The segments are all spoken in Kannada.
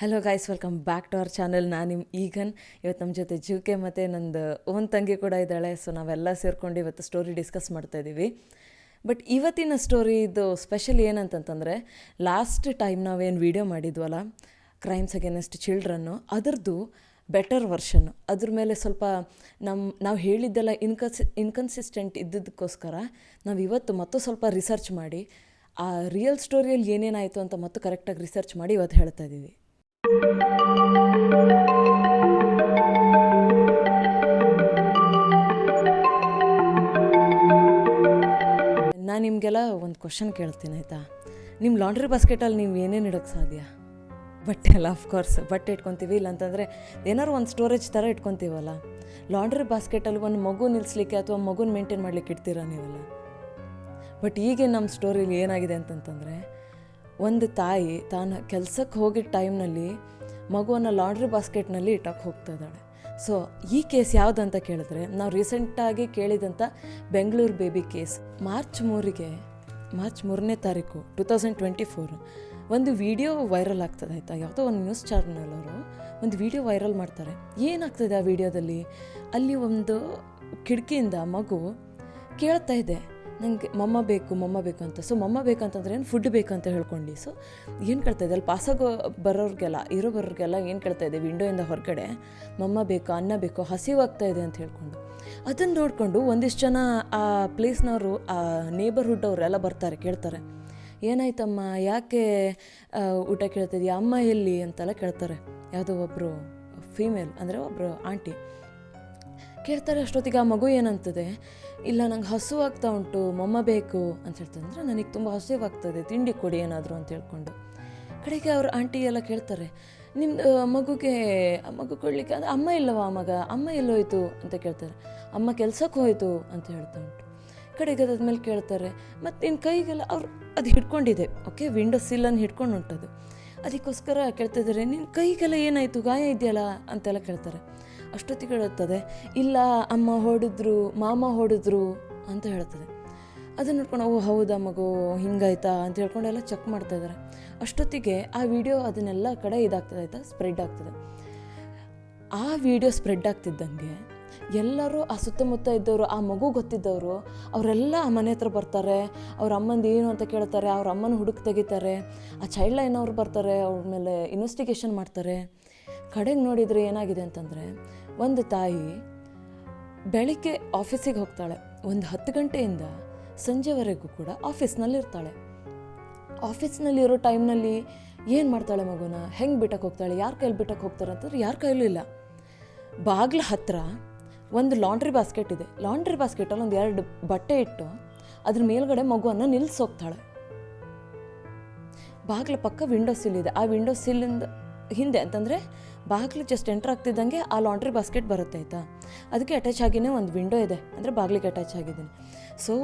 Hello guys, welcome back to our channel. ನಾನು ನಿಮ್ಮ ಈಗನ್. ಇವತ್ತು ನಮ್ಮ ಜೊತೆ ಜುಕೆ ಮತ್ತು ನಂದು ಓನ್ ತಂಗಿ ಕೂಡ ಇದ್ದಾಳೆ. ಸೊ ನಾವೆಲ್ಲ ಸೇರ್ಕೊಂಡು ಇವತ್ತು ಸ್ಟೋರಿ ಡಿಸ್ಕಸ್ ಮಾಡ್ತಾಯಿದ್ದೀವಿ. ಬಟ್ ಇವತ್ತಿನ ಸ್ಟೋರಿದು ಸ್ಪೆಷಲ್ ಏನಂತಂತಂದರೆ, ಲಾಸ್ಟ್ ಟೈಮ್ ನಾವೇನು ವೀಡಿಯೋ ಮಾಡಿದ್ವಲ್ಲ ಕ್ರೈಮ್ಸ್ ಅಗೇನೆಸ್ಟ್ ಚಿಲ್ಡ್ರನ್ನು, ಅದರದ್ದು ಬೆಟರ್ ವರ್ಷನ್ನು. ಅದ್ರ ಮೇಲೆ ಸ್ವಲ್ಪ ನಾವು ಹೇಳಿದ್ದೆಲ್ಲ ಇನ್ಕನ್ಸಿಸ್ಟೆಂಟ್ ಇದ್ದದಕ್ಕೋಸ್ಕರ ನಾವು ಇವತ್ತು ಮತ್ತು ಸ್ವಲ್ಪ ರಿಸರ್ಚ್ ಮಾಡಿ ಆ ರಿಯಲ್ ಸ್ಟೋರಿಯಲ್ಲಿ ಏನೇನಾಯಿತು ಅಂತ ಮತ್ತು ಕರೆಕ್ಟಾಗಿ ರಿಸರ್ಚ್ ಮಾಡಿ ಇವತ್ತು ಹೇಳ್ತಾ ಇದ್ದೀವಿ. ನಾನು ನಿಮಗೆಲ್ಲ ಒಂದು ಕ್ವಶನ್ ಕೇಳ್ತೀನಿ, ಆಯಿತಾ? ನಿಮ್ಮ ಲಾಂಡ್ರಿ ಬಾಸ್ಕೆಟಲ್ಲಿ ನೀವು ಏನೇನು ಇಡೋಕ್ಕೆ ಸಾಧ್ಯ? ಬಟ್ಟೆ ಅಲ್ಲ, ಆಫ್ಕೋರ್ಸ್ ಬಟ್ಟೆ ಇಟ್ಕೊತೀವಿ, ಇಲ್ಲಾಂತಂದರೆ ಏನಾದ್ರು ಒಂದು ಸ್ಟೋರೇಜ್ ಥರ ಇಟ್ಕೊತೀವಲ್ಲ. ಲಾಂಡ್ರಿ ಬಾಸ್ಕೆಟಲ್ಲಿ ಒಂದು ಮಗು ನಿಲ್ಲಿಸ್ಲಿಕ್ಕೆ ಅಥವಾ ಮಗುನ ಮೇಂಟೈನ್ ಮಾಡಲಿಕ್ಕೆ ಇಡ್ತೀರಾ ನೀವೆಲ್ಲ. ಬಟ್ ಈಗ ನಮ್ಮ ಸ್ಟೋರಿಲಿ ಏನಾಗಿದೆ ಅಂತಂತಂದರೆ, ಒಂದು ತಾಯಿ ತಾನು ಕೆಲಸಕ್ಕೆ ಹೋಗಿದ್ದ ಟೈಮ್ನಲ್ಲಿ ಮಗುವನ್ನು ಲಾಂಡ್ರಿ ಬಾಸ್ಕೆಟ್ನಲ್ಲಿ ಇಟ್ಟಕ್ಕೆ ಹೋಗ್ತಾ ಇದ್ದಾಳೆ. ಸೊ ಈ ಕೇಸ್ ಯಾವುದಂತ ಕೇಳಿದ್ರೆ, ನಾವು ರೀಸೆಂಟಾಗಿ ಕೇಳಿದಂಥ ಬೆಂಗಳೂರು ಬೇಬಿ ಕೇಸ್. ಮಾರ್ಚ್ 3ನೇ ತಾರೀಕು 2024 ಒಂದು ವಿಡಿಯೋ ವೈರಲ್ ಆಗ್ತದೆ, ಆಯಿತಾ? ಯಾವುದೋ ಒಂದು ನ್ಯೂಸ್ ಚಾನಲ್ ಅವರು ಒಂದು ವಿಡಿಯೋ ವೈರಲ್ ಮಾಡ್ತಾರೆ. ಏನಾಗ್ತದೆ ಆ ವಿಡಿಯೋದಲ್ಲಿ? ಅಲ್ಲಿ ಒಂದು ಕಿಟಕಿಯಿಂದ ಮಗು ಕೇಳ್ತಾ ಇದೆ, ನನಗೆ ಮಮ್ಮ ಬೇಕು ಅಂತ. ಸೊ ಮಮ್ಮ ಬೇಕಂತಂದ್ರೆ ಏನು, ಫುಡ್ ಬೇಕಂತ ಹೇಳ್ಕೊಂಡು. ಸೊ ಏನು ಕೇಳ್ತಾಯಿದೆ ಅಲ್ಲಿ ಪಾಸಾಗೋ ಬರೋರಿಗೆಲ್ಲ ಏನು ಕೇಳ್ತಾಯಿದೆ, ವಿಂಡೋಯಿಂದ ಹೊರಗಡೆ ಮಮ್ಮ ಬೇಕು, ಅನ್ನ ಬೇಕು, ಹಸಿವಾಗ್ತಾಯಿದೆ ಅಂತ ಹೇಳ್ಕೊಂಡು. ಅದನ್ನು ನೋಡಿಕೊಂಡು ಒಂದಿಷ್ಟು ಜನ ಆ ಪ್ಲೇಸ್ನವರು, ಆ ನೇಬರ್ಹುಡ್ ಅವರೆಲ್ಲ ಬರ್ತಾರೆ, ಕೇಳ್ತಾರೆ, ಏನಾಯ್ತಮ್ಮ, ಯಾಕೆ ಊಟ ಕೇಳ್ತಿದ್ಯಾ, ಅಮ್ಮ ಎಲ್ಲಿ ಅಂತೆಲ್ಲ ಕೇಳ್ತಾರೆ. ಯಾವುದೋ ಒಬ್ಬರು ಫೀಮೇಲ್, ಅಂದರೆ ಒಬ್ಬರು ಆಂಟಿ ಕೇಳ್ತಾರೆ. ಅಷ್ಟೊತ್ತಿಗೆ ಆ ಮಗು ಏನಂತದೆ, ಇಲ್ಲ ನಂಗೆ ಹಸುವಾಗ್ತಾ ಉಂಟು, ಮಮ್ಮ ಬೇಕು ಅಂತ ಹೇಳ್ತಂದ್ರೆ, ನನಗೆ ತುಂಬ ಹಸಿವಾಗ್ತದೆ, ತಿಂಡಿ ಕೊಡಿ ಏನಾದರೂ ಅಂತ ಹೇಳ್ಕೊಂಡು. ಕಡೆಗೆ ಅವ್ರ ಆಂಟಿ ಎಲ್ಲ ಕೇಳ್ತಾರೆ, ನಿಮ್ಮದು ಮಗು ಕೊಡಲಿಕ್ಕೆ ಅಂದರೆ ಅಮ್ಮ ಇಲ್ಲವಾ, ಅಮ್ಮ ಎಲ್ಲೋಯ್ತು ಅಂತ ಕೇಳ್ತಾರೆ. ಅಮ್ಮ ಕೆಲ್ಸಕ್ಕೆ ಹೋಯಿತು ಅಂತ ಹೇಳ್ತಾ ಉಂಟು. ಕಡೆಗೆ ಅದಾದ್ಮೇಲೆ ಕೇಳ್ತಾರೆ, ಮತ್ತು ನಿನ್ನ ಕೈಗೆಲ್ಲ ಅವ್ರು ಅದು ಹಿಡ್ಕೊಂಡಿದೆ, ಓಕೆ, ವಿಂಡೋ ಸಿಲ್ಲನ್ನು ಹಿಡ್ಕೊಂಡು ಉಂಟದು. ಅದಕ್ಕೋಸ್ಕರ ಕೇಳ್ತಿದ್ದಾರೆ, ನಿನ್ನ ಕೈಗೆಲ್ಲ ಏನಾಯಿತು, ಗಾಯ ಇದೆಯಲ್ಲ ಅಂತೆಲ್ಲ ಕೇಳ್ತಾರೆ. ಅಷ್ಟೊತ್ತಿಗೆ ಹೇಳುತ್ತದೆ, ಇಲ್ಲ ಅಮ್ಮ ಹೊಡೆದ್ರು, ಮಾಮ ಹೊಡೆದ್ರು ಅಂತ ಹೇಳ್ತದೆ. ಅದನ್ನು ನೋಡ್ಕೊಂಡು, ಓ ಹೌದಾ ಮಗು ಹಿಂಗಾಯ್ತಾ ಅಂತ ಹೇಳ್ಕೊಂಡು ಎಲ್ಲ ಚೆಕ್ ಮಾಡ್ತಾಯಿದ್ದಾರೆ. ಅಷ್ಟೊತ್ತಿಗೆ ಆ ವಿಡಿಯೋ ಅದನ್ನೆಲ್ಲ ಕಡೆ ಇದಾಗ್ತದೆ, ಆಯಿತಾ, ಸ್ಪ್ರೆಡ್ ಆಗ್ತದೆ. ಆ ವಿಡಿಯೋ ಸ್ಪ್ರೆಡ್ ಆಗ್ತಿದ್ದಂಗೆ ಎಲ್ಲರೂ ಆ ಸುತ್ತಮುತ್ತ ಇದ್ದವರು, ಆ ಮಗು ಗೊತ್ತಿದ್ದವರು ಅವರೆಲ್ಲ ಆ ಮನೆ ಹತ್ರ ಬರ್ತಾರೆ. ಅವ್ರ ಅಮ್ಮಂದು ಏನು ಅಂತ ಕೇಳ್ತಾರೆ, ಅವ್ರ ಅಮ್ಮನ ಹುಡುಕ್ ತೆಗಿತಾರೆ. ಆ ಚೈಲ್ಡ್ ಲೈನ್ ಅವ್ರು ಬರ್ತಾರೆ, ಅವ್ರ ಮೇಲೆ ಇನ್ವೆಸ್ಟಿಗೇಷನ್ ಮಾಡ್ತಾರೆ. ಕಡೆಗೆ ನೋಡಿದರೆ ಏನಾಗಿದೆ ಅಂತಂದರೆ, ಒಂದು ತಾಯಿ ಬೆಳಿಗ್ಗೆ ಆಫೀಸಿಗೆ ಹೋಗ್ತಾಳೆ, ಒಂದು 10 ಗಂಟೆಯಿಂದ ಸಂಜೆವರೆಗೂ ಕೂಡ ಆಫೀಸ್ನಲ್ಲಿರ್ತಾಳೆ. ಆಫೀಸ್ನಲ್ಲಿರೋ ಟೈಮ್ನಲ್ಲಿ ಏನು ಮಾಡ್ತಾಳೆ, ಮಗುನ ಹೆಂಗೆ ಬಿಟ್ಟಕ್ಕೆ ಹೋಗ್ತಾಳೆ, ಯಾರ ಕೈಲಿ ಬಿಟ್ಟಕ್ಕೆ ಹೋಗ್ತಾರೆ ಅಂತಂದ್ರೆ ಯಾರ ಕೈಲೂ ಇಲ್ಲ. ಬಾಗಿಲ ಹತ್ರ ಒಂದು ಲಾಂಡ್ರಿ ಬಾಸ್ಕೆಟ್ ಇದೆ. ಲಾಂಡ್ರಿ ಬಾಸ್ಕೆಟಲ್ಲಿ ಒಂದು 2 ಬಟ್ಟೆ ಇಟ್ಟು ಅದ್ರ ಮೇಲ್ಗಡೆ ಮಗುವನ್ನು ನಿಲ್ಲಿಸೋಗ್ತಾಳೆ. ಬಾಗಿಲ ಪಕ್ಕ ವಿಂಡೋ ಸಿಲ್ ಇದೆ. ಆ ವಿಂಡೋ ಸಿಲ್ಲಿಂದ ಹಿಂದೆ ಅಂತಂದರೆ ಬಾಗಿಲು ಜಸ್ಟ್ ಎಂಟ್ರ್ ಆಗ್ತಿದ್ದಂಗೆ ಆ ಲಾಂಡ್ರಿ ಬಾಸ್ಕೆಟ್ ಬರುತ್ತೆ, ಆಯಿತಾ? ಅದಕ್ಕೆ ಅಟ್ಯಾಚ್ ಆಗಿನೇ ಒಂದು ವಿಂಡೋ ಇದೆ, ಅಂದರೆ ಬಾಗಿಲಿಗೆ ಅಟ್ಯಾಚ್ ಆಗಿದ್ದೀನಿ. ಸೊ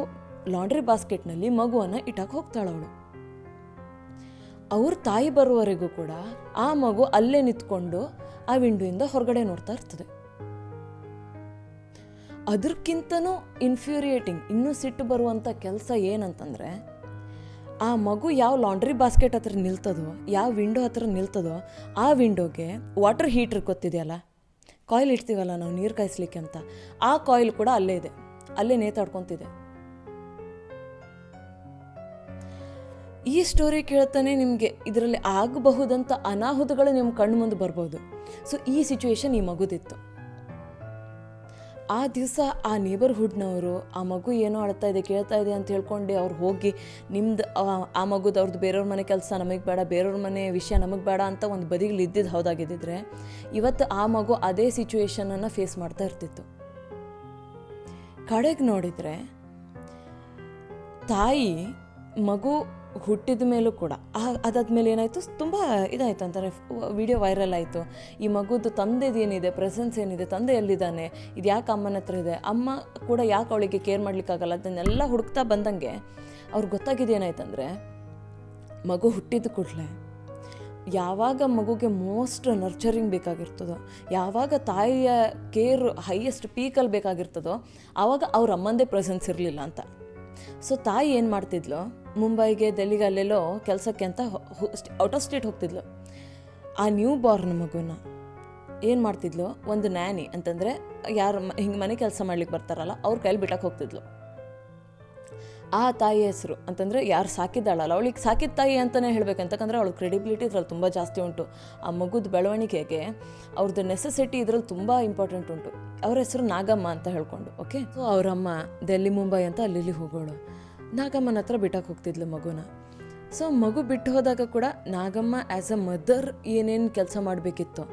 ಲಾಂಡ್ರಿ ಬಾಸ್ಕೆಟ್ನಲ್ಲಿ ಮಗುವನ್ನು ಇಟ್ಟಕ್ಕೆ ಹೋಗ್ತಾಳೆ ಅವಳು. ಅವ್ರ ತಾಯಿ ಬರುವವರೆಗೂ ಕೂಡ ಆ ಮಗು ಅಲ್ಲೇ ನಿಂತ್ಕೊಂಡು ಆ ವಿಂಡೋಯಿಂದ ಹೊರಗಡೆ ನೋಡ್ತಾ ಇರ್ತದೆ. ಅದಕ್ಕಿಂತನೂ ಇನ್ಫ್ಯೂರಿಯೇಟಿಂಗ್, ಇನ್ನೂ ಸಿಟ್ಟು ಬರುವಂಥ ಕೆಲಸ ಏನಂತಂದರೆ, ಆ ಮಗು ಯಾವ ಲಾಂಡ್ರಿ ಬಾಸ್ಕೆಟ್ ಹತ್ರ ನಿಲ್ತದೋ, ಯಾವ ವಿಂಡೋ ಹತ್ರ ನಿಲ್ತದೋ, ಆ ವಿಂಡೋಗೆ ವಾಟರ್ ಹೀಟ್ರ್ ಗೊತ್ತಿದೆಯಲ್ಲ, ಕಾಯಿಲ್ ಇಡ್ತೀವಲ್ಲ ನಾವು ನೀರು ಕಾಯಿಸ್ಲಿಕ್ಕೆ ಅಂತ, ಆ ಕಾಯಿಲ್ ಕೂಡ ಅಲ್ಲೇ ಇದೆ, ಅಲ್ಲೇ ನೇತಾಡ್ಕೊತಿದೆ. ಈ ಸ್ಟೋರಿ ಕೇಳ್ತಾನೆ ನಿಮಗೆ ಇದರಲ್ಲಿ ಆಗಬಹುದಂಥ ಅನಾಹುತಗಳು ನಿಮ್ಮ ಕಣ್ಣು ಮುಂದೆ ಬರ್ಬೋದು. ಸೊ ಈ ಸಿಚುವೇಶನ್ ಈ ಮಗುದಿತ್ತು. ಆ ದಿವಸ ಆ ನೇಬರ್ಹುಡ್ನವರು ಆ ಮಗು ಏನೋ ಅಳ್ತಾ ಇದೆ, ಕೇಳ್ತಾ ಇದೆ ಅಂತ ಹೇಳ್ಕೊಂಡು ಅವ್ರು ಹೋಗಿ, ನಿಮ್ದು ಆ ಮಗುದು ಅವ್ರದ್ದು ಬೇರೆಯವ್ರ ಮನೆ ಕೆಲಸ ನಮಗೆ ಬೇಡ, ಬೇರೆಯವ್ರ ಮನೆ ವಿಷಯ ನಮಗೆ ಬೇಡ ಅಂತ ಒಂದು ಬದಿಗಳು ಇದ್ದಿದ್ದು ಹೌದಾಗಿದ್ದಿದ್ರೆ ಇವತ್ತು ಆ ಮಗು ಅದೇ ಸಿಚುವೇಶನನ್ನು ಫೇಸ್ ಮಾಡ್ತಾ ಇರ್ತಿತ್ತು. ಕಡೆಗೆ ನೋಡಿದರೆ ತಾಯಿ ಮಗು ಹುಟ್ಟಿದ ಮೇಲೂ ಕೂಡ ಅದಾದ್ಮೇಲೆ ಏನಾಯಿತು, ತುಂಬ ಇದಾಯಿತು ಅಂತಾರೆ, ವಿಡಿಯೋ ವೈರಲ್ ಆಯಿತು. ಈ ಮಗುದು ತಂದೆದು ಏನಿದೆ, ಪ್ರೆಸೆನ್ಸ್ ಏನಿದೆ, ತಂದೆ ಎಲ್ಲಿದ್ದಾನೆ, ಇದು ಯಾಕೆ ಅಮ್ಮನ ಹತ್ರ ಇದೆ, ಅಮ್ಮ ಕೂಡ ಯಾಕೆ ಅವಳಿಗೆ ಕೇರ್ ಮಾಡಲಿಕ್ಕಾಗಲ್ಲ, ಅದನ್ನೆಲ್ಲ ಹುಡುಕ್ತಾ ಬಂದಂಗೆ ಅವ್ರಿಗೆ ಗೊತ್ತಾಗಿದೆ ಏನಾಯ್ತಂದರೆ, ಮಗು ಹುಟ್ಟಿದ ಕೂಡಲೇ ಯಾವಾಗ ಮಗುಗೆ ಮೋಸ್ಟ್ ನರ್ಚರಿಂಗ್ ಬೇಕಾಗಿರ್ತದೋ, ಯಾವಾಗ ತಾಯಿಯ ಕೇರ್ ಹೈಯೆಸ್ಟ್ ಪೀಕಲ್ಲಿ ಬೇಕಾಗಿರ್ತದೋ, ಆವಾಗ ಅವ್ರ ಅಮ್ಮಂದೇ ಪ್ರೆಸೆನ್ಸ್ ಇರಲಿಲ್ಲ ಅಂತ. ಸೊ ತಾಯಿ ಏನು ಮಾಡ್ತಿದ್ಲು, ಮುಂಬೈಗೆ, ಡೆಲ್ಲಿಗೆ ಅಲ್ಲೆಲ್ಲೋ ಕೆಲಸಕ್ಕೆ ಅಂತ ಔಟ್ ಆಫ್ ಸ್ಟೇಟ್ ಹೋಗ್ತಿದ್ಲು. ಆ ನ್ಯೂ ಬಾರ್ನ್ ಮಗುನ ಏನು ಮಾಡ್ತಿದ್ಲು, ಒಂದು ನ್ಯಾನಿ ಅಂತಂದರೆ ಯಾರು ಹಿಂಗೆ ಮನೆ ಕೆಲಸ ಮಾಡ್ಲಿಕ್ಕೆ ಬರ್ತಾರಲ್ಲ ಅವ್ರ ಕೈಲಿ ಬಿಟ್ಟಕ್ಕೆ ಹೋಗ್ತಿದ್ಲು. ಆ ತಾಯಿ ಹೆಸರು ಅಂತಂದರೆ ಯಾರು ಸಾಕಿದ್ದಾಳಲ್ಲ ಅವಳಿಗೆ ಸಾಕಿದ ತಾಯಿ ಅಂತಲೇ ಹೇಳ್ಬೇಕಂತಂದ್ರೆ ಅವಳ ಕ್ರೆಡಿಬಿಲಿಟಿ ಇದ್ರಲ್ಲಿ ತುಂಬ ಜಾಸ್ತಿ ಉಂಟು. ಆ ಮಗುದ ಬೆಳವಣಿಗೆಗೆ ಅವ್ರದ್ದು ನೆಸೆಸಿಟಿ ಇದ್ರಲ್ಲಿ ತುಂಬ ಇಂಪಾರ್ಟೆಂಟ್ ಉಂಟು. ಅವ್ರ ಹೆಸರು ನಾಗಮ್ಮ ಅಂತ ಹೇಳ್ಕೊಂಡು. ಓಕೆ, ಸೊ ಅವರಮ್ಮ ಡೆಲ್ಲಿ ಮುಂಬೈ ಅಂತ ಅಲ್ಲಿ ಹೋಗೋಳು. ನಾಗಮ್ಮನ ಹತ್ರ ಬಿಟ್ಟಕ್ಕೆ ಹೋಗ್ತಿದ್ಲು ಮಗುನ. ಸೊ ಮಗು ಬಿಟ್ಟು ಹೋದಾಗ ಕೂಡ ನಾಗಮ್ಮ ಆ್ಯಸ್ ಅ ಮದರ್ ಏನೇನು ಕೆಲಸ ಮಾಡಬೇಕಿತ್ತು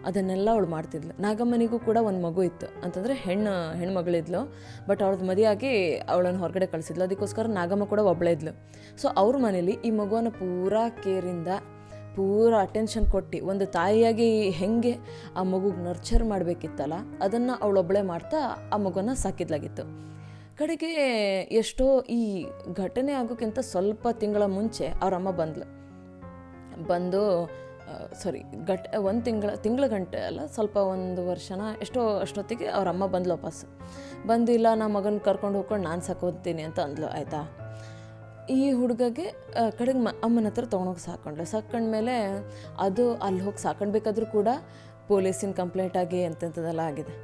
ಅದನ್ನೆಲ್ಲ ಅವಳು ಮಾಡ್ತಿದ್ಲು. ನಾಗಮ್ಮನಿಗೂ ಕೂಡ ಒಂದು ಮಗು ಇತ್ತು, ಅಂತಂದರೆ ಹೆಣ್ಮಗಳಿದ್ಲು. ಬಟ್ ಅವ್ರದ್ದು ಮದುವೆಯಾಗಿ ಅವಳನ್ನು ಹೊರಗಡೆ ಕಳಿಸಿದ್ಲು. ಅದಕ್ಕೋಸ್ಕರ ನಾಗಮ್ಮ ಕೂಡ ಒಬ್ಬಳೇ ಇದ್ಲು. ಸೊ ಅವ್ರ ಮನೇಲಿ ಈ ಮಗುವನ್ನು ಪೂರಾ ಕೇರಿಂದ ಪೂರಾ ಅಟೆನ್ಷನ್ ಕೊಟ್ಟು ಒಂದು ತಾಯಿಯಾಗಿ ಹೆಂಗೆ ಆ ಮಗುಗೆ ನರ್ಚರ್ ಮಾಡಬೇಕಿತ್ತಲ್ಲ ಅದನ್ನು ಅವಳೊಬ್ಬಳೇ ಮಾಡ್ತಾ ಆ ಮಗುನ ಸಾಕಿದ್ಲಾಗಿತ್ತು. ಕಡೆಗೆ ಎಷ್ಟೋ ಈ ಘಟನೆ ಆಗೋಕ್ಕಿಂತ ಸ್ವಲ್ಪ ತಿಂಗಳ ಮುಂಚೆ ಅವರಮ್ಮ ಬಂದು ಒಂದು ತಿಂಗಳ ಗಂಟೆ ಅಲ್ಲ, ಸ್ವಲ್ಪ ಒಂದು ವರ್ಷನ ಅಷ್ಟೊತ್ತಿಗೆ ಅವ್ರಮ್ಮ ಬಂದ್ಲು ವಾಪಸ್. ಬಂದು ಇಲ್ಲ ನಾ ಮಗನ ಕರ್ಕೊಂಡು ಹೋಗ್ಕೊಂಡು ನಾನು ಸಾಕೋತೀನಿ ಅಂತ ಅಂದ್ಲು. ಆಯಿತಾ, ಈ ಹುಡುಗಗೆ ಕಡೆಗೆ ಅಮ್ಮನ ಹತ್ರ ತೊಗೊಂಡೋಗಿ ಸಾಕೊಂಡ್ಮೇಲೆ ಅದು ಅಲ್ಲಿ ಹೋಗಿ ಸಾಕೊಂಡ್ಬೇಕಾದ್ರೂ ಕೂಡ ಪೊಲೀಸಿನ ಕಂಪ್ಲೇಂಟ್ ಆಗಿ ಅಂತಂಥದ್ದೆಲ್ಲ ಆಗಿದೆ.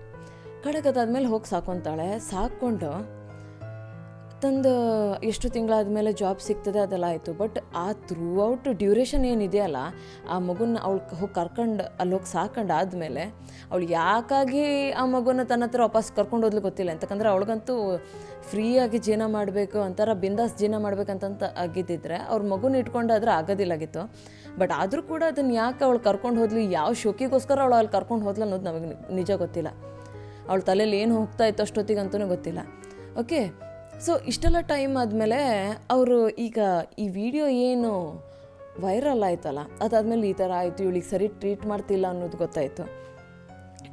ಕಡೆಗೆ ಅದಾದಮೇಲೆ ಹೋಗಿ ಸಾಕೊಂಡು ತಂದು ಎಷ್ಟು ತಿಂಗಳಾದಮೇಲೆ ಜಾಬ್ ಸಿಗ್ತದೆ ಅದೆಲ್ಲ ಆಯಿತು. ಬಟ್ ಆ ಥ್ರೂ ಔಟ್ ಡ್ಯೂರೇಷನ್ ಏನಿದೆಯಲ್ಲ, ಆ ಮಗುನ ಅವಳು ಹೋಗಿ ಕರ್ಕೊಂಡು ಅಲ್ಲಿ ಹೋಗಿ ಸಾಕೊಂಡಾದ್ಮೇಲೆ ಅವಳು ಯಾಕಾಗಿ ಆ ಮಗುನ ತನ್ನ ಹತ್ರ ವಾಪಸ್ ಕರ್ಕೊಂಡು ಹೋದ್ಲು ಗೊತ್ತಿಲ್ಲ. ಯಾಕಂದರೆ ಅವಳಿಗಂತೂ ಫ್ರೀಯಾಗಿ ಜೀವನ ಮಾಡಬೇಕು ಅಂತಾರ ಬಿಂದಾಸ್ ಜೀವನ ಮಾಡ್ಬೇಕಂತ ಆಗಿದ್ದಿದ್ರೆ ಅವ್ರ ಮಗುನ ಇಟ್ಕೊಂಡಾದ್ರೆ ಆಗೋದಿಲ್ಲಾಗಿತ್ತು. ಬಟ್ ಆದರೂ ಕೂಡ ಅದನ್ನು ಯಾಕೆ ಅವಳು ಕರ್ಕೊಂಡು ಹೋದ್ಲು, ಯಾವ ಶೋಕಿಗೋಸ್ಕರ ಅವಳು ಅಲ್ಲಿ ಕರ್ಕೊಂಡು ಹೋದ್ಲು ಅನ್ನೋದು ನಮಗೆ ನಿಜ ಗೊತ್ತಿಲ್ಲ. ಅವಳ ತಲೆಯಲ್ಲಿ ಏನು ಹೋಗ್ತಾ ಇತ್ತು ಅಷ್ಟೊತ್ತಿಗಂತೂ ಗೊತ್ತಿಲ್ಲ. ಓಕೆ, ಸೊ ಇಷ್ಟೆಲ್ಲ ಟೈಮ್ ಆದಮೇಲೆ ಅವರು ಈಗ ಈ ವಿಡಿಯೋ ಏನು ವೈರಲ್ ಆಯ್ತಲ್ಲ ಅದಾದಮೇಲೆ ಈ ಥರ ಆಯಿತು, ಇವಳಿಗೆ ಸರಿ ಟ್ರೀಟ್ ಮಾಡ್ತಿಲ್ಲ ಅನ್ನೋದು ಗೊತ್ತಾಯಿತು.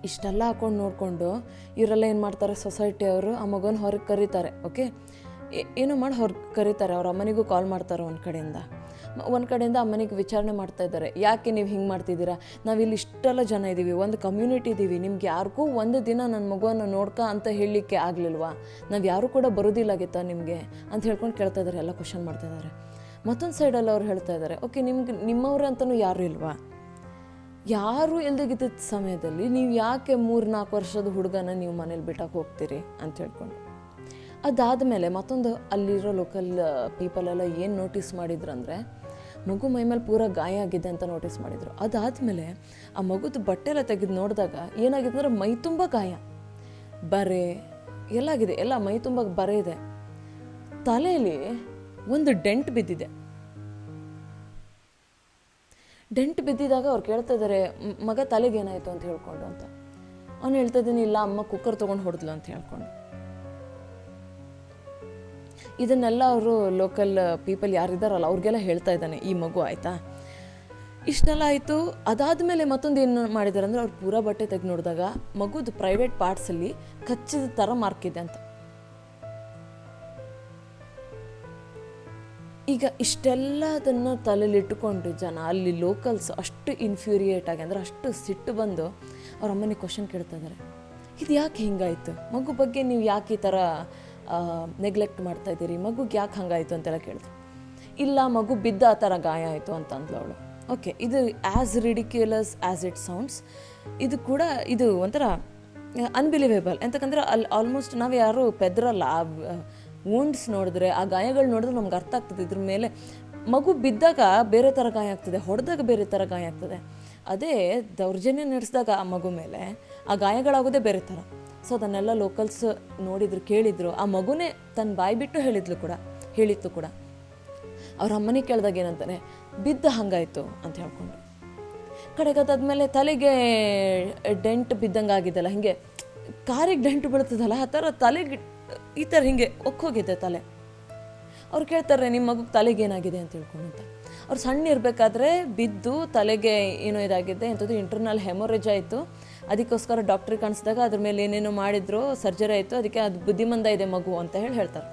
ಇಷ್ಟೆಲ್ಲ ಹಾಕೊಂಡು ನೋಡಿಕೊಂಡು ಇವರೆಲ್ಲ ಏನು ಮಾಡ್ತಾರೆ, ಸೊಸೈಟಿಯವರು ಆ ಮಗುನ ಹೊರಗೆ ಕರೀತಾರೆ. ಓಕೆ, ಏನೋ ಮಾಡಿ ಹೊರಗೆ ಕರೀತಾರೆ. ಅವ್ರ ಅಮ್ಮನಿಗೂ ಕಾಲ್ ಮಾಡ್ತಾರೆ. ಒಂದು ಕಡೆಯಿಂದ ಅಮ್ಮನಿಗೆ ವಿಚಾರಣೆ ಮಾಡ್ತಾ ಇದ್ದಾರೆ, ಯಾಕೆ ನೀವು ಹಿಂಗೆ ಮಾಡ್ತಿದ್ದೀರಾ, ನಾವಿಲ್ಲಿ ಇಷ್ಟೆಲ್ಲ ಜನ ಇದ್ದೀವಿ, ಒಂದು ಕಮ್ಯುನಿಟಿ ಇದ್ದೀವಿ, ನಿಮ್ಗೆ ಯಾರಿಗೂ ಒಂದು ದಿನ ನನ್ನ ಮಗುವನ್ನು ನೋಡ್ಕ ಅಂತ ಹೇಳಲಿಕ್ಕೆ ಆಗಲಿಲ್ವಾ, ನಾವು ಯಾರೂ ಕೂಡ ಬರೋದಿಲ್ಲಾಗಿತ್ತಾ ನಿಮಗೆ ಅಂತ ಹೇಳ್ಕೊಂಡು ಕೇಳ್ತಾ ಇದ್ದಾರೆ, ಎಲ್ಲ ಕ್ವಶನ್ ಮಾಡ್ತಾ ಇದ್ದಾರೆ. ಮತ್ತೊಂದು ಸೈಡಲ್ಲಿ ಅವ್ರು ಹೇಳ್ತಾ ಇದ್ದಾರೆ, ಓಕೆ ನಿಮ್ಮವ್ರೆ ಅಂತಲೂ ಯಾರೂ ಇಲ್ವಾ, ಯಾರೂ ಇಲ್ದಾಗಿದ್ದ ಸಮಯದಲ್ಲಿ ನೀವು ಯಾಕೆ 3-4 ವರ್ಷದ ಹುಡುಗನ ನೀವು ಮನೇಲಿ ಬಿಟ್ಟಕ್ಕೆ ಹೋಗ್ತೀರಿ ಅಂತ ಹೇಳ್ಕೊಂಡು. ಅದಾದಮೇಲೆ ಮತ್ತೊಂದು ಅಲ್ಲಿರೋ ಲೋಕಲ್ ಪೀಪಲೆಲ್ಲ ಏನು ನೋಟಿಸ್ ಮಾಡಿದ್ರು ಅಂದರೆ ಮಗು ಮೈ ಮೇಲೆ ಪೂರ ಗಾಯ ಆಗಿದೆ ಅಂತ ನೋಟಿಸ್ ಮಾಡಿದರು. ಅದಾದಮೇಲೆ ಆ ಮಗುದು ಬಟ್ಟೆ ಎಲ್ಲ ತೆಗೆದು ನೋಡಿದಾಗ ಏನಾಗಿದೆ ಅಂದರೆ ಮೈ ತುಂಬ ಗಾಯ, ಬರೆ ಎಲ್ಲ ಆಗಿದೆ, ಎಲ್ಲ ಮೈ ತುಂಬ ಬರೆ ಇದೆ. ತಲೆಯಲ್ಲಿ ಒಂದು ಡೆಂಟ್ ಬಿದ್ದಿದಾಗ ಅವ್ರು ಕೇಳ್ತಾ ಇದ್ದಾರೆ, ಮಗ ತಲೆಗೆ ಏನಾಯಿತು ಅಂತ ಹೇಳ್ಕೊಂಡು ಅಂತ. ಅವ್ನು ಹೇಳ್ತಾ ಇದ್ದೀನಿ, ಇಲ್ಲ ಅಮ್ಮ ಕುಕ್ಕರ್ ತೊಗೊಂಡು ಹೊಡೆದ್ಲು ಅಂತ ಹೇಳ್ಕೊಂಡು. ಇದನ್ನೆಲ್ಲ ಅವರು ಲೋಕಲ್ ಪೀಪಲ್ ಯಾರಿದ್ದಾರಲ್ಲ ಅವ್ರಿಗೆಲ್ಲ ಹೇಳ್ತಾ ಇದ್ದಾನೆ ಈ ಮಗು. ಆಯಿತಾ, ಇಷ್ಟೆಲ್ಲ ಆಯಿತು. ಅದಾದಮೇಲೆ ಮತ್ತೊಂದು ಏನು ಮಾಡಿದ್ದಾರೆ ಅಂದರೆ ಅವ್ರು ಪೂರಾ ಬಟ್ಟೆ ತೆಗೆದು ನೋಡಿದಾಗ ಮಗುದು ಪ್ರೈವೇಟ್ ಪಾರ್ಟ್ಸಲ್ಲಿ ಕಚ್ಚಿದ ಥರ ಮಾರ್ಕ್ ಇದೆ ಅಂತ. ಈಗ ಇಷ್ಟೆಲ್ಲ ಅದನ್ನು ತಲೆಯಲ್ಲಿಟ್ಟುಕೊಂಡು ಜನ ಅಲ್ಲಿ ಲೋಕಲ್ಸ್ ಅಷ್ಟು ಇನ್ಫ್ಯೂರಿಯೇಟ್ ಆಗಿ ಅಂದರೆ ಅಷ್ಟು ಸಿಟ್ಟು ಬಂದು ಅವ್ರ ಅಮ್ಮನಿಗೆ ಕ್ವಶನ್ ಕೇಳ್ತಾ ಇದ್ದಾರೆ, ಇದು ಯಾಕೆ ಹಿಂಗಾಯಿತು, ಮಗು ಬಗ್ಗೆ ನೀವು ಯಾಕೆ ಈ ಥರ ನೆಗ್ಲೆಕ್ಟ್ ಮಾಡ್ತಾ ಇದ್ದೀರಿ, ಮಗುಗೆ ಯಾಕೆ ಹಂಗಾಯಿತು ಅಂತೆಲ್ಲ ಕೇಳಿದ್ರು. ಇಲ್ಲ, ಮಗು ಬಿದ್ದ ಆ ಥರ ಗಾಯ ಆಯಿತು ಅಂತ ಅಂದ್ಲು ಅವಳು. ಓಕೆ, ಇದು as ridiculous as it sounds, ಇದು ಒಂಥರ ಅನ್ಬಿಲೀವೇಬಲ್. ಎಂತಕ್ಕಂದ್ರೆ ಅಲ್ಲಿ ಆಲ್ಮೋಸ್ಟ್ ನಾವು ಯಾರು ಪೆದ್ರಲ್ಲ. ಆ ವೂಂಡ್ಸ್ ನೋಡಿದ್ರೆ, ಆ ಗಾಯಗಳು ನೋಡಿದ್ರೆ ನಮ್ಗೆ ಅರ್ಥ ಆಗ್ತದೆ. ಇದ್ರ ಮೇಲೆ ಮಗು ಬಿದ್ದಾಗ ಬೇರೆ ಥರ ಗಾಯ ಆಗ್ತದೆ, ಹೊಡೆದಾಗ ಬೇರೆ ಥರ ಗಾಯ ಆಗ್ತದೆ. ಅದೇ ದೌರ್ಜನ್ಯ ನಡೆಸಿದಾಗ ಆ ಮಗು ಮೇಲೆ ಆ ಗಾಯಗಳಾಗೋದೇ ಬೇರೆ ಥರ. ಸೊ ಅದನ್ನೆಲ್ಲ ಲೋಕಲ್ಸ್ ನೋಡಿದ್ರು, ಕೇಳಿದ್ರು. ಆ ಮಗುನೇ ತನ್ನ ಬಾಯಿ ಬಿಟ್ಟು ಹೇಳಿತ್ತು ಕೂಡ. ಅವ್ರ ಅಮ್ಮನಿಗೆ ಕೇಳಿದಾಗ ಏನಂತಾನೆ, ಬಿದ್ದ ಹಂಗಾಯಿತು ಅಂತ ಹೇಳ್ಕೊಂಡು. ಕಡೆಗದಾದ್ಮೇಲೆ ತಲೆಗೆ ಡೆಂಟ್ ಬಿದ್ದಂಗೆ ಆಗಿದ್ದಲ್ಲ, ಹಿಂಗೆ ಕಾರಿಗೆ ಡೆಂಟ್ ಬೀಳ್ತದಲ್ಲ ಆ ಥರ ತಲೆಗೆ ಈ ಥರ ಹಿಂಗೆ ಒಕ್ಕೋಗಿದೆ ತಲೆ. ಅವ್ರು ಕೇಳ್ತಾರೆ, ನಿಮ್ಮ ಮಗುಗೆ ತಲೆಗೆ ಏನಾಗಿದೆ ಅಂತ ಹೇಳ್ಕೊಂಡು ಅಂತ. ಅವ್ರು ಸಣ್ಣ ಇರಬೇಕಾದ್ರೆ ಬಿದ್ದು ತಲೆಗೆ ಏನೋ ಇದಾಗಿದೆ, ಎಂಥದ್ದು ಇಂಟರ್ನಲ್ ಹೆಮೊರೇಜ್ ಆಯಿತು. ಅದಕ್ಕೋಸ್ಕರ ಡಾಕ್ಟ್ರಿಗೆ ಕಾಣಿಸಿದಾಗ ಅದ್ರ ಮೇಲೆ ಏನೇನೋ ಮಾಡಿದ್ರು, ಸರ್ಜರಿ ಆಯಿತು, ಅದಕ್ಕೆ ಅದು ಬುದ್ಧಿಮಂದ ಇದೆ ಮಗು ಅಂತ ಹೇಳ್ತಾರೆ.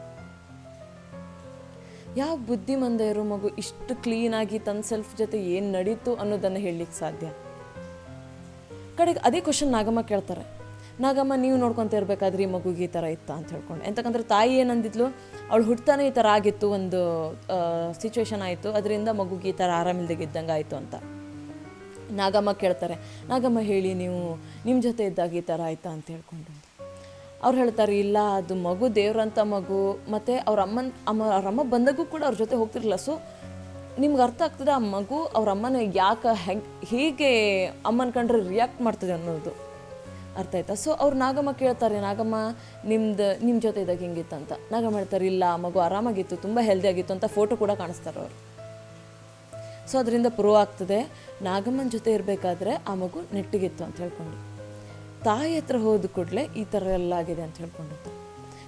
ಯಾವ ಬುದ್ಧಿಮಂದ ಇರೋ ಮಗು ಇಷ್ಟು ಕ್ಲೀನಾಗಿ ತನ್ನ ಸೆಲ್ಫ್ ಜೊತೆ ಏನು ನಡೀತು ಅನ್ನೋದನ್ನು ಹೇಳಲಿಕ್ಕೆ ಸಾಧ್ಯ? ಕಡೆಗೆ ಅದೇ ಕ್ವಶನ್ ನಾಗಮ್ಮ ಕೇಳ್ತಾರೆ. ನಾಗಮ್ಮ, ನೀವು ನೋಡ್ಕೊತ ಇರಬೇಕಾದ್ರೆ ಈ ಮಗುಗೆ ಈ ಥರ ಇತ್ತಾ ಅಂತ ಹೇಳ್ಕೊಂಡು. ಎಂತಕ್ಕಂದ್ರೆ ತಾಯಿ ಏನಂದಿದ್ಲು, ಅವಳು ಹುಡ್ತಾನೆ ಈ ಥರ ಆಗಿತ್ತು, ಒಂದು ಸಿಚುವೇಶನ್ ಆಯಿತು, ಅದರಿಂದ ಮಗುಗೆ ಈ ಥರ ಆರಾಮಿಲ್ದಾಗಿದ್ದಂಗೆ ಆಯಿತು ಅಂತ. ನಾಗಮ್ಮ ಕೇಳ್ತಾರೆ, ನಾಗಮ್ಮ ಹೇಳಿ ನೀವು ನಿಮ್ಮ ಜೊತೆ ಇದ್ದಾಗ ಈ ಥರ ಆಯಿತಾ ಅಂತ ಹೇಳ್ಕೊಂಡು. ಅವ್ರು ಹೇಳ್ತಾರೆ, ಇಲ್ಲ ಅದು ಮಗು ದೇವ್ರಂಥ ಮಗು, ಮತ್ತು ಅವ್ರ ಅಮ್ಮ ಬಂದಾಗೂ ಕೂಡ ಅವ್ರ ಜೊತೆ ಹೋಗ್ತಿರಲಿಲ್ಲ. ಸೊ ನಿಮ್ಗೆ ಅರ್ಥ ಆಗ್ತದೆ ಆ ಮಗು ಅವ್ರ ಅಮ್ಮನ ಯಾಕೆ ಹೀಗೆ ಅಮ್ಮನ ಕಂಡ್ರೆ ರಿಯಾಕ್ಟ್ ಮಾಡ್ತದೆ ಅನ್ನೋದು ಅರ್ಥ ಆಯ್ತಾ. ಸೊ ಅವ್ರು ನಾಗಮ್ಮ ಕೇಳ್ತಾರೆ, ನಾಗಮ್ಮ ನಿಮ್ಮ ಜೊತೆ ಇದ್ದಾಗ ಹಿಂಗಿತ್ತಂತ. ನಾಗಮ್ಮ ಹೇಳ್ತಾರೆ, ಇಲ್ಲ ಮಗು ಆರಾಮಾಗಿತ್ತು, ತುಂಬ ಹೆಲ್ದಿ ಆಗಿತ್ತು ಅಂತ ಫೋಟೋ ಕೂಡ ಕಾಣಿಸ್ತಾರೆ ಅವರು. ಸೊ ಅದರಿಂದ ಪ್ರೂವ್ ಆಗ್ತದೆ ನಾಗಮ್ಮನ ಜೊತೆ ಇರಬೇಕಾದ್ರೆ ಆ ಮಗು ನೆಟ್ಟಿಗಿತ್ತು ಅಂತ ಹೇಳ್ಕೊಂಡು. ತಾಯಿ ಹತ್ರ ಹೋದ ಕೂಡಲೇ ಈ ಥರ ಎಲ್ಲ ಆಗಿದೆ ಅಂತ ಹೇಳ್ಕೊಂಡಿರ್ತಾರೆ.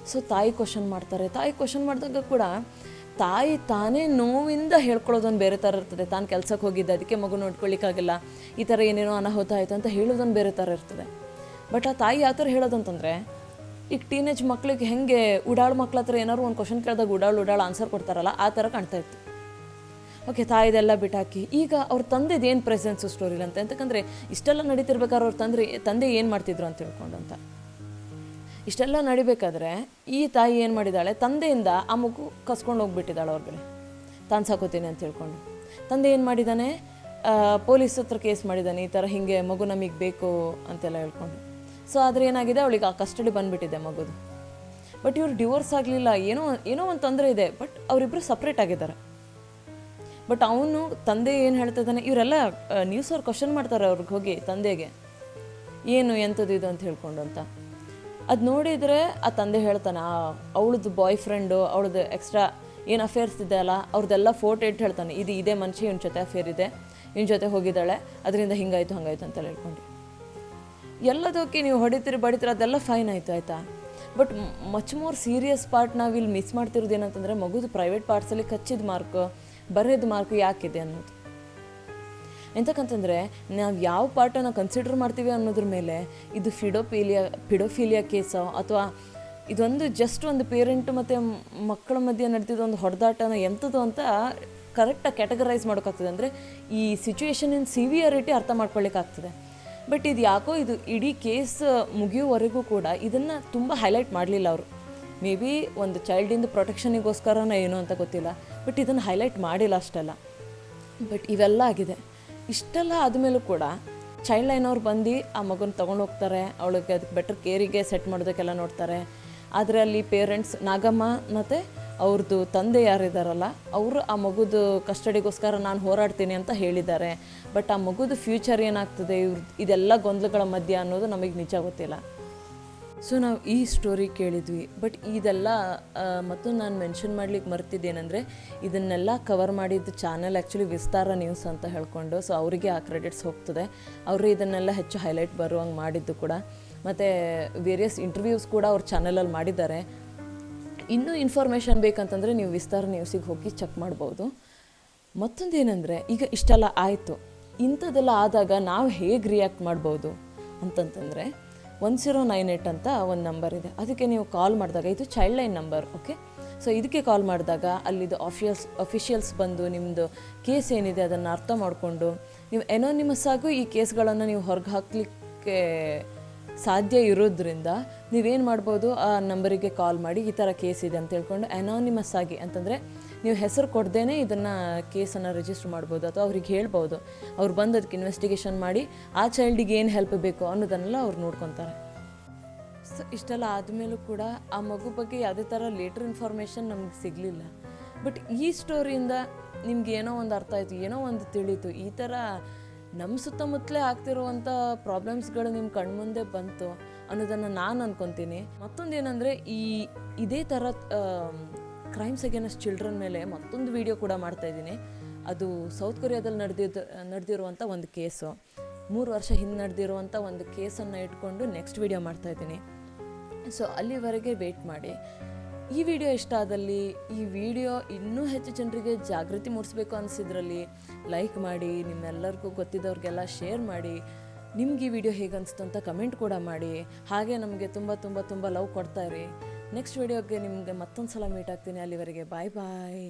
ಸೊ ತಾಯಿ ಕ್ವಶನ್ ಮಾಡ್ತಾರೆ. ತಾಯಿ ಕ್ವಶನ್ ಮಾಡಿದಾಗ ಕೂಡ ತಾಯಿ ತಾನೇ ನೋವಿಂದ ಹೇಳ್ಕೊಳ್ಳೋದೊಂದು ಬೇರೆ ಥರ ಇರ್ತದೆ. ತಾನು ಕೆಲ್ಸಕ್ಕೆ ಹೋಗಿದ್ದೆ, ಅದಕ್ಕೆ ಮಗು ನೋಡ್ಕೊಳ್ಳಿಕ್ಕಾಗಿಲ್ಲ, ಈ ಥರ ಏನೇನೋ ಅನಾಹುತ ಆಯಿತು ಅಂತ ಹೇಳೋದೊಂದು ಬೇರೆ ಥರ ಇರ್ತದೆ. ಬಟ್ ಆ ತಾಯಿ ಯಾವ ಥರ ಹೇಳೋದಂತಂದರೆ, ಈಗ ಟೀನೇಜ್ ಮಕ್ಳಿಗೆ ಹೆಂಗೆ ಉಡಾಳು ಮಕ್ಳ ಹತ್ರ ಏನಾದ್ರು ಒಂದು ಕ್ವಶನ್ ಕೇಳಿದಾಗ ಉಡಾಳು ಆನ್ಸರ್ ಕೊಡ್ತಾರಲ್ಲ, ಆ ಥರ ಕಾಣ್ತಾ ಇತ್ತು. ಓಕೆ, ತಾಯಿದೆಲ್ಲ ಬಿಟ್ಟಾಕಿ ಈಗ ಅವ್ರ ತಂದೆದು ಏನು ಪ್ರೆಸೆನ್ಸು ಸ್ಟೋರಿಲಿ ಅಂತ. ಯಾಕಂದರೆ ಇಷ್ಟೆಲ್ಲ ನಡೀತಿರ್ಬೇಕಾದ್ರೆ ಅವ್ರ ತಂದೆ ಏನು ಮಾಡ್ತಿದ್ರು ಅಂತ ತಿಳ್ಕೊಂಡು ಅಂತ. ಇಷ್ಟೆಲ್ಲ ನಡಿಬೇಕಾದ್ರೆ ಈ ತಾಯಿ ಏನು ಮಾಡಿದ್ದಾಳೆ, ತಂದೆಯಿಂದ ಆ ಮಗು ಕಸ್ಕೊಂಡು ಹೋಗ್ಬಿಟ್ಟಿದ್ದಾಳೆ ಹೊರಗಡೆ, ತಾನು ಸಾಕೋತೀನಿ ಅಂತ ಹೇಳ್ಕೊಂಡು. ತಂದೆ ಏನು ಮಾಡಿದ್ದಾನೆ, ಪೊಲೀಸ್ ಹತ್ರ ಕೇಸ್ ಮಾಡಿದ್ದಾನೆ, ಈ ಥರ ಹೀಗೆ ಮಗು ನಮಗೆ ಬೇಕು ಅಂತೆಲ್ಲ ಹೇಳ್ಕೊಂಡು. ಸೊ ಆದರೆ ಏನಾಗಿದೆ, ಅವಳಿಗೆ ಆ ಕಸ್ಟಡಿ ಬಂದುಬಿಟ್ಟಿದೆ ಮಗುದು. ಬಟ್ ಇವ್ರು ಡಿವೋರ್ಸ್ ಆಗಲಿಲ್ಲ, ಏನೋ ಒಂದು ತೊಂದರೆ ಇದೆ. ಬಟ್ ಅವರಿಬ್ಬರು ಸಪ್ರೇಟ್ ಆಗಿದ್ದಾರೆ. ಬಟ್ ಅವನು ತಂದೆ ಏನು ಹೇಳ್ತಿದ್ದಾನೆ, ಇವರೆಲ್ಲ ನ್ಯೂಸ್ ಅವ್ರು ಕ್ವಶನ್ ಮಾಡ್ತಾರೆ ಅವ್ರಿಗೆ ಹೋಗಿ ತಂದೆಗೆ, ಏನು ಎಂಥದ್ದು ಇದು ಅಂತ ಹೇಳ್ಕೊಂಡು ಅಂತ. ಅದು ನೋಡಿದರೆ ಆ ತಂದೆ ಹೇಳ್ತಾನೆ, ಅವಳದ್ದು ಬಾಯ್ ಫ್ರೆಂಡು, ಅವಳದ್ದು ಎಕ್ಸ್ಟ್ರಾ ಏನು ಅಫೇರ್ಸ್ ಇದೆ ಅಲ್ಲ, ಅವ್ರದ್ದೆಲ್ಲ ಫೋಟೋ ಇಟ್ಟು ಹೇಳ್ತಾನೆ, ಇದೇ ಮನುಷ್ಯ, ಇವನ ಜೊತೆ ಅಫೇರ್ ಇದೆ, ಇವನ ಜೊತೆ ಹೋಗಿದ್ದಾಳೆ, ಅದರಿಂದ ಹಿಂಗಾಯ್ತು ಅಂತೆಲ್ಲ ಹೇಳ್ಕೊಂಡು. ಎಲ್ಲದಕ್ಕೆ ನೀವು ಹೊಡಿತೀರಿ ಬಡಿತೀರಿ ಅದೆಲ್ಲ ಫೈನ್ ಆಯಿತು, ಆಯಿತಾ. But much more serious part ನಾವು ಇಲ್ಲಿ ಮಿಸ್ ಮಾಡ್ತಿರೋದು ಏನಂತಂದರೆ, ಮಗುದು ಪ್ರೈವೇಟ್ ಪಾರ್ಟ್ಸಲ್ಲಿ ಕಚ್ಚಿದ ಮಾರ್ಕು, ಬರೆಯೋದು ಮಾರ್ಕು ಯಾಕಿದೆ ಅನ್ನೋದು. ಎಂತಕ್ಕಂತಂದರೆ ನಾವು ಯಾವ ಪಾರ್ಟನ್ನು ಕನ್ಸಿಡರ್ ಮಾಡ್ತೀವಿ ಅನ್ನೋದ್ರ ಮೇಲೆ ಇದು ಫಿಡೋಫೀಲಿಯಾ ಕೇಸೋ ಅಥವಾ ಇದೊಂದು ಜಸ್ಟ್ ಒಂದು ಪೇರೆಂಟು ಮತ್ತು ಮಕ್ಕಳ ಮಧ್ಯೆ ನಡೆದಿದ್ದು ಒಂದು ಹೊಡೆದಾಟನ ಎಂಥದ್ದು ಅಂತ ಕರೆಕ್ಟಾಗಿ ಕ್ಯಾಟಗರೈಸ್ ಮಾಡೋಕ್ಕಾಗ್ತದೆ. ಅಂದರೆ ಈ ಸಿಚುವೇಶನಿನ ಸಿವಿಯರಿಟಿ ಅರ್ಥ ಮಾಡ್ಕೊಳ್ಳಿಕ್ಕಾಗ್ತದೆ. ಬಟ್ ಇದು ಯಾಕೋ ಇದು ಇಡೀ ಕೇಸ್ ಮುಗಿಯುವವರೆಗೂ ಕೂಡ ಇದನ್ನು ತುಂಬ ಹೈಲೈಟ್ ಮಾಡಲಿಲ್ಲ ಅವರು. ಮೇ ಬಿ ಒಂದು ಚೈಲ್ಡಿಂದ ಪ್ರೊಟೆಕ್ಷನಿಗೋಸ್ಕರನ ಏನೋ ಅಂತ ಗೊತ್ತಿಲ್ಲ, ಬಟ್ ಇದನ್ನು ಹೈಲೈಟ್ ಮಾಡಿಲ್ಲ ಅಷ್ಟೆಲ್ಲ. ಬಟ್ ಇವೆಲ್ಲ ಆಗಿದೆ. ಇಷ್ಟೆಲ್ಲ ಆದಮೇಲೂ ಕೂಡ ಚೈಲ್ಡ್ ಲೈನ್ ಅವ್ರು ಬಂದು ಆ ಮಗುನ ತೊಗೊಂಡು ಹೋಗ್ತಾರೆ, ಅವಳಿಗೆ ಅದಕ್ಕೆ ಬೆಟರ್ ಕೇರಿಗೆ ಸೆಟ್ ಮಾಡೋದಕ್ಕೆಲ್ಲ ನೋಡ್ತಾರೆ. ಆದರೆ ಅಲ್ಲಿ ಪೇರೆಂಟ್ಸ್ ನಾಗಮ್ಮ ಮತ್ತು ಅವ್ರದ್ದು ತಂದೆ ಯಾರಿದ್ದಾರಲ್ಲ, ಅವರು ಆ ಮಗುದು ಕಸ್ಟಡಿಗೋಸ್ಕರ ನಾನು ಹೋರಾಡ್ತೀನಿ ಅಂತ ಹೇಳಿದ್ದಾರೆ. ಬಟ್ ಆ ಮಗುದು ಫ್ಯೂಚರ್ ಏನಾಗ್ತದೆ ಇದೆಲ್ಲ ಗೊಂದಲಗಳ ಮಧ್ಯೆ ಅನ್ನೋದು ನಮಗೆ ನಿಜ ಗೊತ್ತಿಲ್ಲ. ಸೊ ನಾವು ಈ ಸ್ಟೋರಿ ಕೇಳಿದ್ವಿ. ಬಟ್ ಇದೆಲ್ಲ ಮತ್ತು ನಾನು ಮೆನ್ಷನ್ ಮಾಡ್ಲಿಕ್ಕೆ ಮರ್ತಿದ್ದೇನೆಂದರೆ, ಇದನ್ನೆಲ್ಲ ಕವರ್ ಮಾಡಿದ್ದು ಚಾನಲ್ ಆ್ಯಕ್ಚುಲಿ ವಿಸ್ತಾರ ನ್ಯೂಸ್ ಅಂತ ಹೇಳ್ಕೊಂಡು. ಸೊ ಅವರಿಗೆ ಆ ಕ್ರೆಡಿಟ್ಸ್ ಹೋಗ್ತದೆ. ಅವರು ಇದನ್ನೆಲ್ಲ ಹೆಚ್ಚು ಹೈಲೈಟ್ ಬರುವಂಗೆ ಮಾಡಿದ್ದು ಕೂಡ. ಮತ್ತು ವೇರಿಯಸ್ ಇಂಟರ್ವ್ಯೂಸ್ ಕೂಡ ಅವ್ರ ಚಾನಲಲ್ಲಿ ಮಾಡಿದ್ದಾರೆ. ಇನ್ನೂ ಇನ್ಫಾರ್ಮೇಷನ್ ಬೇಕಂತಂದರೆ ನೀವು ವಿಸ್ತಾರ ನ್ಯೂಸಿಗೆ ಹೋಗಿ ಚೆಕ್ ಮಾಡ್ಬೋದು. ಮತ್ತೊಂದು ಏನಂದರೆ, ಈಗ ಇಷ್ಟೆಲ್ಲ ಆಯಿತು, ಇಂಥದ್ದೆಲ್ಲ ಆದಾಗ ನಾವು ಹೇಗೆ ರಿಯಾಕ್ಟ್ ಮಾಡ್ಬೋದು ಅಂತಂತಂದರೆ, 1098 ಅಂತ ಒಂದು ನಂಬರ್ ಇದೆ. ಅದಕ್ಕೆ ನೀವು ಕಾಲ್ ಮಾಡಿದಾಗ, ಇದು child line number, okay. So ಇದಕ್ಕೆ ಕಾಲ್ ಮಾಡಿದಾಗ ಅಲ್ಲಿದ್ದು ಅಫಿಷಿಯಲ್ಸ್ ಬಂದು ನಿಮ್ಮದು ಕೇಸ್ ಏನಿದೆ ಅದನ್ನು ಅರ್ಥ ಮಾಡಿಕೊಂಡು, ನೀವು ಎನೋನಿಮಸ್ ಆಗೂ ಈ ಕೇಸ್ಗಳನ್ನು ನೀವು ಹೊರಗೆ ಹಾಕಲಿಕ್ಕೆ ಸಾಧ್ಯ ಇರೋದ್ರಿಂದ ನೀವೇನು ಮಾಡ್ಬೋದು, ಆ ನಂಬರಿಗೆ ಕಾಲ್ ಮಾಡಿ ಈ ಥರ ಕೇಸ್ ಇದೆ ಅಂತ ಹೇಳ್ಕೊಂಡು ಅನಾನಿಮಸ್ ಆಗಿ, ಅಂತಂದರೆ ನೀವು ಹೆಸರು ಕೊಡ್ದೇ ಇದನ್ನು ಕೇಸನ್ನು ರಿಜಿಸ್ಟರ್ ಮಾಡ್ಬೋದು. ಅಥವಾ ಅವ್ರಿಗೆ ಹೇಳ್ಬೋದು, ಅವ್ರು ಬಂದು ಅದಕ್ಕೆ ಇನ್ವೆಸ್ಟಿಗೇಷನ್ ಮಾಡಿ ಆ ಚೈಲ್ಡಿಗೆ ಏನು ಹೆಲ್ಪ್ ಬೇಕು ಅನ್ನೋದನ್ನೆಲ್ಲ ಅವ್ರು ನೋಡ್ಕೊತಾರೆ. ಸೊ ಇಷ್ಟೆಲ್ಲ ಆದಮೇಲೂ ಕೂಡ ಆ ಮಗು ಬಗ್ಗೆ ಯಾವುದೇ ಥರ ಲೇಟರ್ ಇನ್ಫಾರ್ಮೇಷನ್ ನಮ್ಗೆ ಸಿಗಲಿಲ್ಲ. ಬಟ್ ಈ ಸ್ಟೋರಿಯಿಂದ ನಿಮ್ಗೆ ಏನೋ ಒಂದು ಅರ್ಥ ಆಯಿತು, ಏನೋ ಒಂದು ತಿಳಿಯಿತು. ಈ ಥರ ನಮ್ಮ ಸುತ್ತಮುತ್ತಲೇ ಆಗ್ತಿರುವಂಥ ಪ್ರಾಬ್ಲಮ್ಸ್ಗಳು ನಿಮ್ಮ ಕಣ್ಮುಂದೆ ಬಂತು ಅನ್ನೋದನ್ನು ನಾನು ಅಂದ್ಕೊತೀನಿ. ಮತ್ತೊಂದು ಏನಂದರೆ, ಇದೇ ಥರ ಕ್ರೈಮ್ಸ್ ಅಗೇನ್ಸ್ಟ್ ಚಿಲ್ಡ್ರನ್ ಮೇಲೆ ಮತ್ತೊಂದು ವಿಡಿಯೋ ಕೂಡ ಮಾಡ್ತಾಯಿದ್ದೀನಿ. ಅದು ಸೌತ್ ಕೊರಿಯಾದಲ್ಲಿ ನಡೆದಿರುವಂಥ ಒಂದು ಕೇಸು, 3 ವರ್ಷ ಹಿಂದೆ ನಡೆದಿರುವಂಥ ಒಂದು ಕೇಸನ್ನು ಇಟ್ಕೊಂಡು ನೆಕ್ಸ್ಟ್ ವಿಡಿಯೋ ಮಾಡ್ತಾಯಿದ್ದೀನಿ. ಸೊ ಅಲ್ಲಿವರೆಗೆ ವೆಯ್ಟ್ ಮಾಡಿ. ಈ ವಿಡಿಯೋ ಇಷ್ಟ ಆದಲ್ಲಿ, ಈ ವಿಡಿಯೋ ಇನ್ನೂ ಹೆಚ್ಚು ಜನರಿಗೆ ಜಾಗೃತಿ ಮೂಡಿಸ್ಬೇಕು ಅನಿಸಿದ್ರಲ್ಲಿ ಲೈಕ್ ಮಾಡಿ, ನಿಮ್ಮೆಲ್ಲರಿಗೂ ಗೊತ್ತಿದ್ದವ್ರಿಗೆಲ್ಲ ಶೇರ್ ಮಾಡಿ. ನಿಮ್ಗೆ ಈ ವಿಡಿಯೋ ಹೇಗೆ ಅನಿಸ್ತು ಅಂತ ಕಮೆಂಟ್ ಕೂಡ ಮಾಡಿ. ಹಾಗೆ ನಮಗೆ ತುಂಬ ತುಂಬ ತುಂಬ ಲವ್ ಕೊಡ್ತಾಯಿರಿ. ನೆಕ್ಸ್ಟ್ ವಿಡಿಯೋಗೆ ನಿಮಗೆ ಮತ್ತೊಂದು ಸಲ ಮೀಟ್ ಆಗ್ತೀನಿ. ಅಲ್ಲಿವರೆಗೆ ಬಾಯ್ ಬಾಯ್.